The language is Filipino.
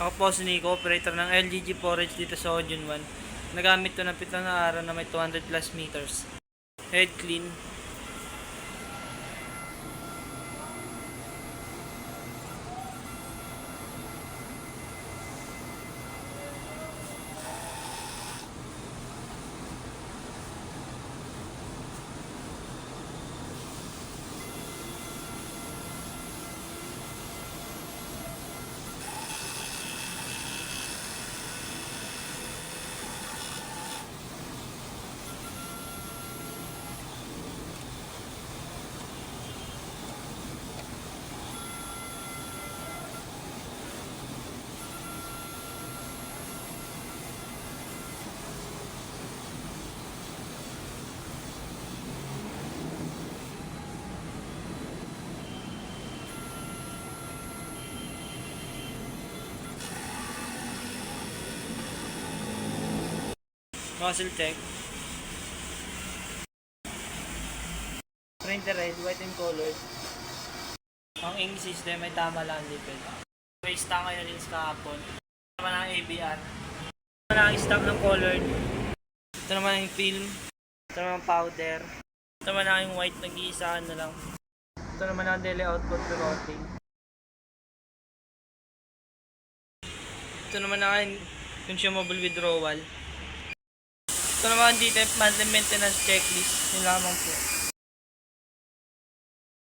Ako po si Nico, operator ng LGG Forage dito sa Odion 1. Nagamit to ng 7 na araw na may 200 plus meters. Head clean. Nozzle check. Printer red, white and colored. Ang ink system ay tama lang dipel. May stock kayo na kahapon. Ito naman ang ABR. Ito naman ang stock ng colored. Ito naman ang film. Ito naman ang powder. Ito naman ang white, nag-iisaan na lang. Ito naman ang daily output to routing. Ito naman ang consumable withdrawal. Ito naman ang detailed monthly maintenance checklist. Yun lamang po.